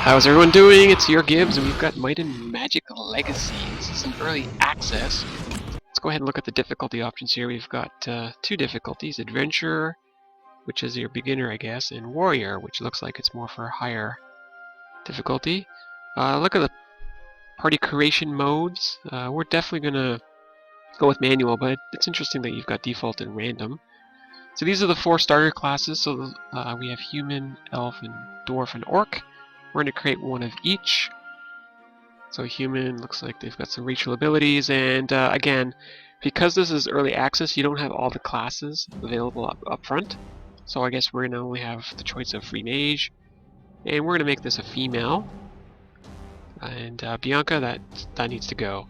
How's everyone doing? It's YourGibs, and we've got Might and Magic Legacy. This is an early access. Let's go ahead and look at the difficulty options here. We've got two difficulties: Adventurer, which is your beginner, I guess, and Warrior, which looks like it's more for higher difficulty. Look at the party creation modes. We're definitely going to go with manual, but it's interesting that you've got default and random. So these are the four starter classes. So we have Human, Elf, and Dwarf, and Orc. We're going to create one of each. So Human looks like they've got some racial abilities, and again, because this is early access, you don't have all the classes available up front. So I guess we're going to only have the choice of Freemage, and we're going to make this a female. And Bianca, that needs to go.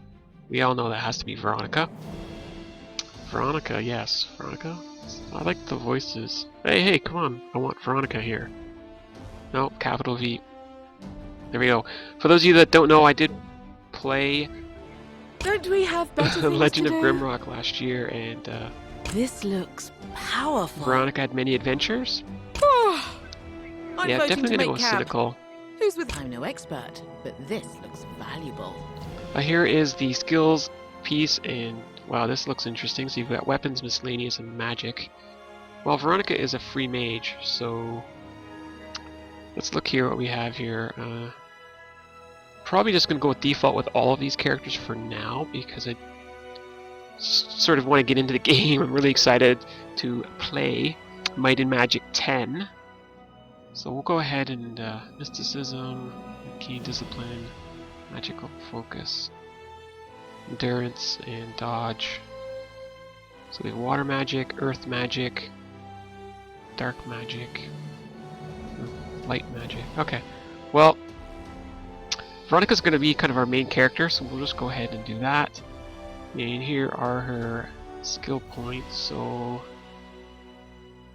We all know that has to be Veronica. Veronica, yes, Veronica. I like the voices. Hey, come on! I want Veronica here. No, capital V. There we go. For those of you that don't know, I did play Don't we have better things Legend to of do? Grimrock last year, and This looks powerful. Veronica had many adventures. I'm Yeah, voting definitely to gonna go make with camp. cynical. Who's with? I'm no expert, but this looks valuable. Here is the skills piece, and wow, this looks interesting. So you've got weapons, miscellaneous, and magic. Well, Veronica is a free mage, so let's look here what we have here. Probably just going to go with default with all of these characters for now, because I sort of want to get into the game. I'm really excited to play Might and Magic 10. So we'll go ahead and mysticism, key discipline, magical focus, endurance, and dodge. So we have water magic, earth magic, dark magic, light magic. Okay, well, Veronica's going to be kind of our main character, so we'll just go ahead and do that. And here are her skill points, so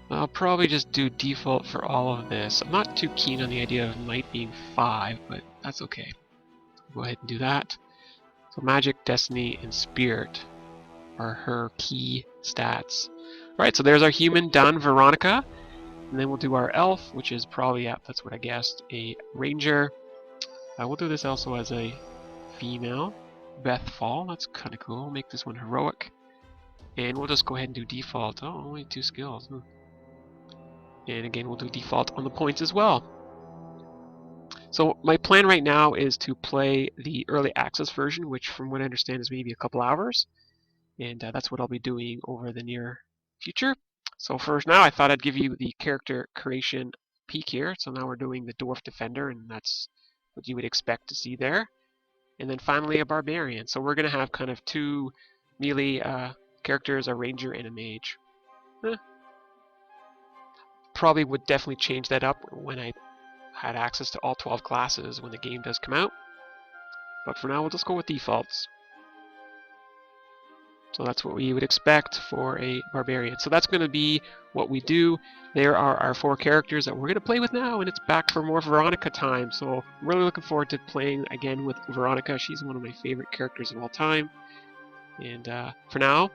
I'll probably just do default for all of this. I'm not too keen on the idea of might being 5, but that's okay. Go ahead and do that. So magic, destiny, and spirit are her key stats. Alright, so there's our human done, Veronica. And then we'll do our elf, which is probably, yeah, that's what I guessed, a ranger. We'll do this also as a female. Bethfall, that's kind of cool. We'll make this one heroic. And we'll just go ahead and do default. Oh, only 2 skills. And again, we'll do default on the points as well. So my plan right now is to play the early access version, which from what I understand is maybe a couple hours. And that's what I'll be doing over the near future. So first now, I thought I'd give you the character creation peek here. So now we're doing the Dwarf Defender, and that's what you would expect to see there. And then finally a Barbarian. So we're going to have kind of 2 melee characters, a Ranger and a Mage. Probably would definitely change that up when I had access to all 12 classes when the game does come out. But for now, we'll just go with defaults. So that's what we would expect for a Barbarian. So that's going to be what we do. There are our 4 characters that we're going to play with now, and it's back for more Veronica time. So I'm really looking forward to playing again with Veronica. She's one of my favorite characters of all time. And for now,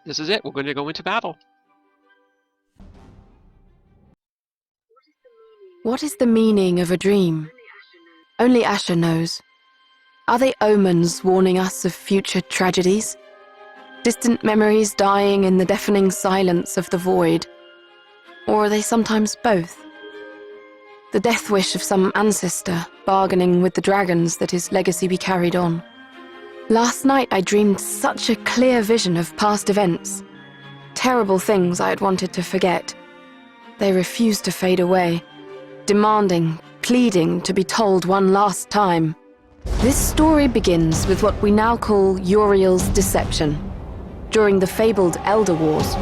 this is it. We're going to go into battle. What is the meaning of a dream? Only Asher knows. Are they omens warning us of future tragedies? Distant memories dying in the deafening silence of the void? Or are they sometimes both? The death wish of some ancestor bargaining with the dragons that his legacy be carried on. Last night I dreamed such a clear vision of past events. Terrible things I had wanted to forget. They refused to fade away, demanding, pleading to be told one last time. This story begins with what we now call Uriel's deception. During the fabled Elder Wars,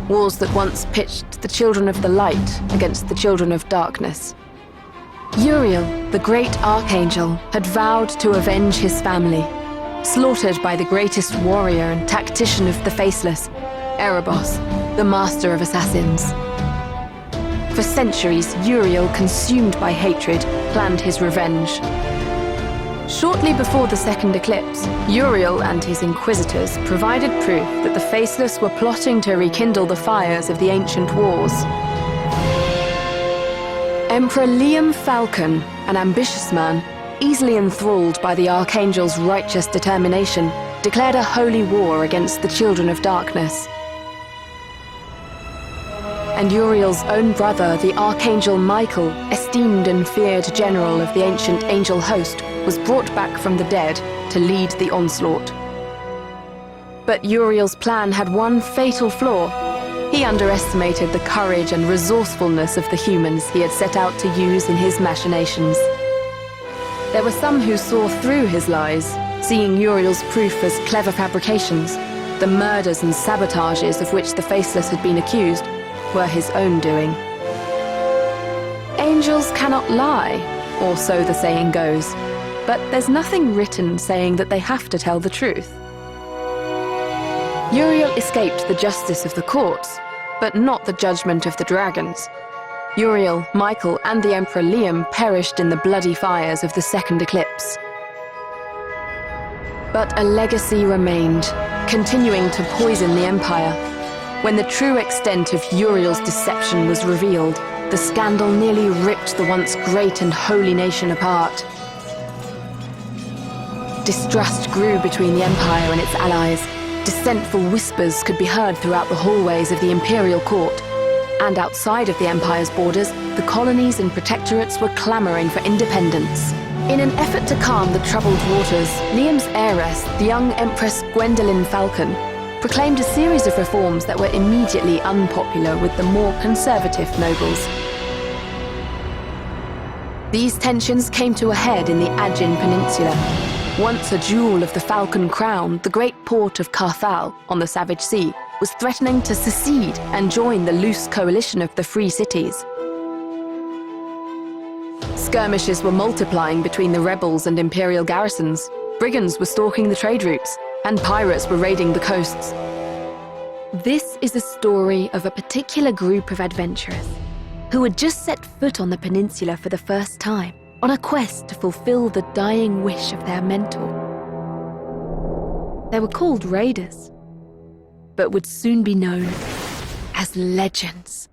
wars that once pitched the children of the light against the children of darkness. Uriel, the great archangel, had vowed to avenge his family, slaughtered by the greatest warrior and tactician of the Faceless, Erebos, the master of assassins. For centuries, Uriel, consumed by hatred, planned his revenge. Shortly before the second eclipse, Uriel and his inquisitors provided proof that the Faceless were plotting to rekindle the fires of the ancient wars. Emperor Liam Falcon, an ambitious man, easily enthralled by the Archangel's righteous determination, declared a holy war against the children of darkness. And Uriel's own brother, the Archangel Michael, esteemed and feared general of the ancient angel host, was brought back from the dead to lead the onslaught. But Uriel's plan had one fatal flaw. He underestimated the courage and resourcefulness of the humans he had set out to use in his machinations. There were some who saw through his lies, seeing Uriel's proof as clever fabrications. The murders and sabotages of which the Faceless had been accused were his own doing. Angels cannot lie, or so the saying goes, but there's nothing written saying that they have to tell the truth. Uriel escaped the justice of the courts, but not the judgment of the dragons. Uriel, Michael, and the Emperor Liam perished in the bloody fires of the Second Eclipse. But a legacy remained, continuing to poison the Empire. When the true extent of Uriel's deception was revealed, the scandal nearly ripped the once great and holy nation apart. Distrust grew between the Empire and its allies. Dissentful whispers could be heard throughout the hallways of the Imperial Court. And outside of the Empire's borders, the colonies and protectorates were clamoring for independence. In an effort to calm the troubled waters, Liam's heiress, the young Empress Gwendolyn Falcon, proclaimed a series of reforms that were immediately unpopular with the more conservative nobles. These tensions came to a head in the Agyn Peninsula. Once a jewel of the Falcon Crown, the great port of Karthal on the Savage Sea was threatening to secede and join the loose coalition of the free cities. Skirmishes were multiplying between the rebels and Imperial garrisons. Brigands were stalking the trade routes, and pirates were raiding the coasts. This is a story of a particular group of adventurers who had just set foot on the peninsula for the first time, on a quest to fulfill the dying wish of their mentor. They were called raiders, but would soon be known as legends.